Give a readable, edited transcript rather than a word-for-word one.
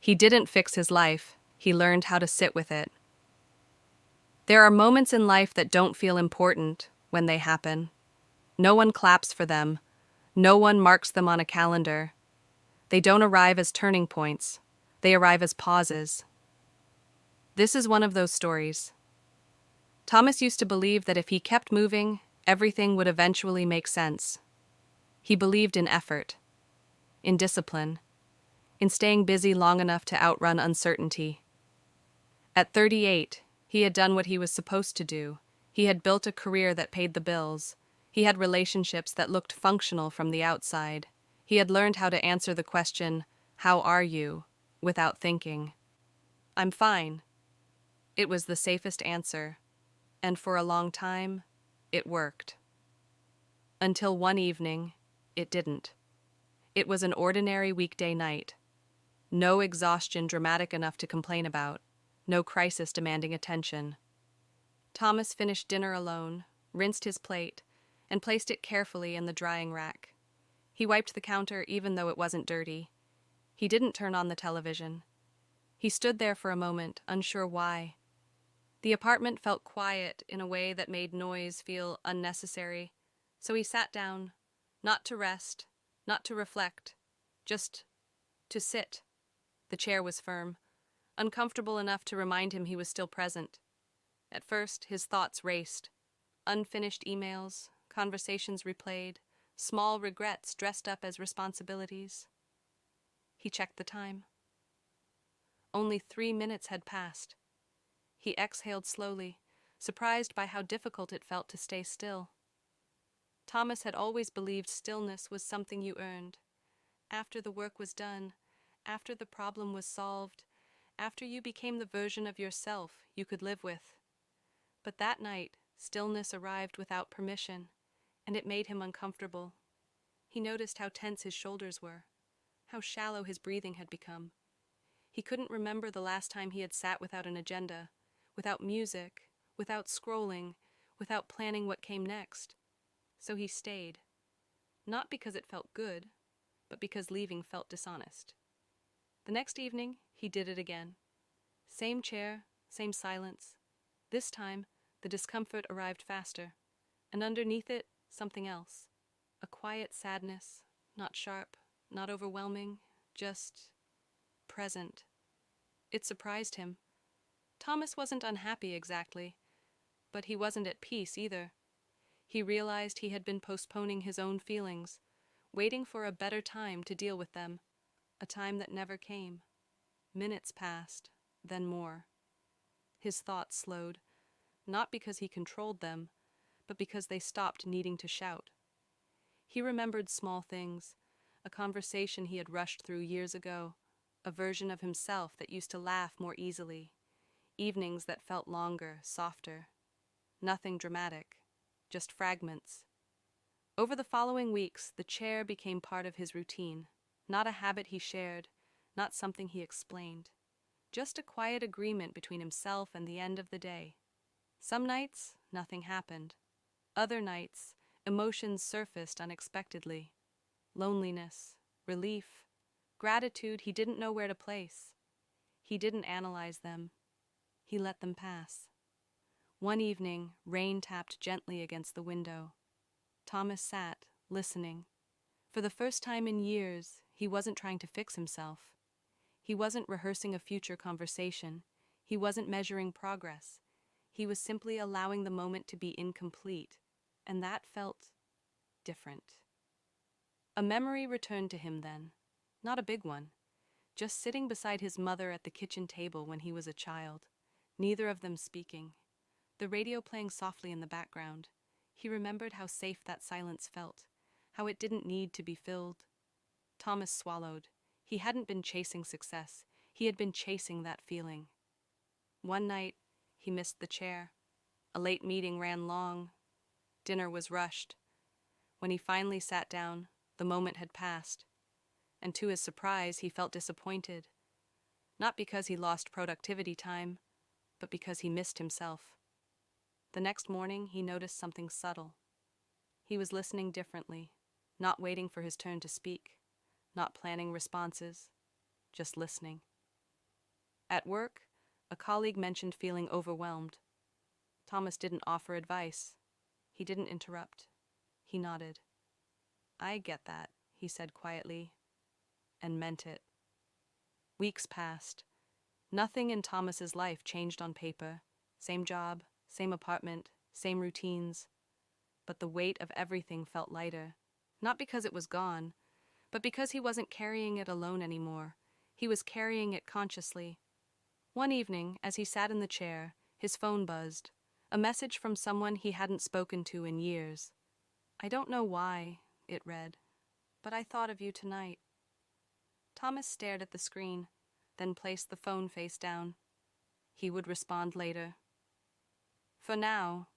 He didn't fix his life, he learned how to sit with it. There are moments in life that don't feel important when they happen. No one claps for them. No one marks them on a calendar. They don't arrive as turning points. They arrive as pauses. This is one of those stories. Thomas used to believe that if he kept moving, everything would eventually make sense. He believed in effort, in discipline, in staying busy long enough to outrun uncertainty. At 38, he had done what he was supposed to do. He had built a career that paid the bills. He had relationships that looked functional from the outside. He had learned how to answer the question, "How are you?" without thinking. "I'm fine." It was the safest answer, and for a long time, it worked. Until one evening, it didn't. It was an ordinary weekday night. No exhaustion dramatic enough to complain about. No crisis demanding attention. Thomas finished dinner alone, rinsed his plate, and placed it carefully in the drying rack. He wiped the counter even though it wasn't dirty. He didn't turn on the television. He stood there for a moment, unsure why. The apartment felt quiet in a way that made noise feel unnecessary, so he sat down, not to rest, not to reflect, just to sit. The chair was firm, uncomfortable enough to remind him he was still present. At first, his thoughts raced. Unfinished emails, conversations replayed, small regrets dressed up as responsibilities. He checked the time. Only 3 minutes had passed. He exhaled slowly, surprised by how difficult it felt to stay still. Thomas had always believed stillness was something you earned. After the work was done, after the problem was solved, after you became the version of yourself you could live with. But that night, stillness arrived without permission, and it made him uncomfortable. He noticed how tense his shoulders were, how shallow his breathing had become. He couldn't remember the last time he had sat without an agenda, without music, without scrolling, without planning what came next. So he stayed, not because it felt good, but because leaving felt dishonest. The next evening, he did it again. Same chair, same silence. This time, the discomfort arrived faster, and underneath it, something else. A quiet sadness, not sharp, not overwhelming, just present. It surprised him. Thomas wasn't unhappy exactly, but he wasn't at peace either. He realized he had been postponing his own feelings, waiting for a better time to deal with them, a time that never came. Minutes passed, then more. His thoughts slowed, not because he controlled them, but because they stopped needing to shout. He remembered small things, a conversation he had rushed through years ago, a version of himself that used to laugh more easily, evenings that felt longer, softer. Nothing dramatic, just fragments. Over the following weeks, the chair became part of his routine, not a habit he shared, not something he explained, just a quiet agreement between himself and the end of the day. Some nights, nothing happened. Other nights, emotions surfaced unexpectedly. Loneliness, relief, gratitude he didn't know where to place. He didn't analyze them. He let them pass. One evening, rain tapped gently against the window. Thomas sat, listening. For the first time in years, he wasn't trying to fix himself. He wasn't rehearsing a future conversation. He wasn't measuring progress. He was simply allowing the moment to be incomplete, and that felt different. A memory returned to him then, not a big one, just sitting beside his mother at the kitchen table when he was a child, neither of them speaking, the radio playing softly in the background. He remembered how safe that silence felt, how it didn't need to be filled. Thomas swallowed. He hadn't been chasing success. He had been chasing that feeling. One night, he missed the chair. A late meeting ran long. Dinner was rushed. When he finally sat down, the moment had passed. And to his surprise, he felt disappointed. Not because he lost productivity time, but because he missed himself. The next morning, he noticed something subtle. He was listening differently, not waiting for his turn to speak, not planning responses, just listening. At work, a colleague mentioned feeling overwhelmed. Thomas didn't offer advice. He didn't interrupt. He nodded. "I get that," he said quietly, and meant it. Weeks passed. Nothing in Thomas's life changed on paper. Same job, same apartment, same routines. But the weight of everything felt lighter. Not because it was gone, but because he wasn't carrying it alone anymore. He was carrying it consciously. One evening, as he sat in the chair, his phone buzzed. A message from someone he hadn't spoken to in years. "I don't know why," it read, "but I thought of you tonight." Thomas stared at the screen, then placed the phone face down. He would respond later. For now,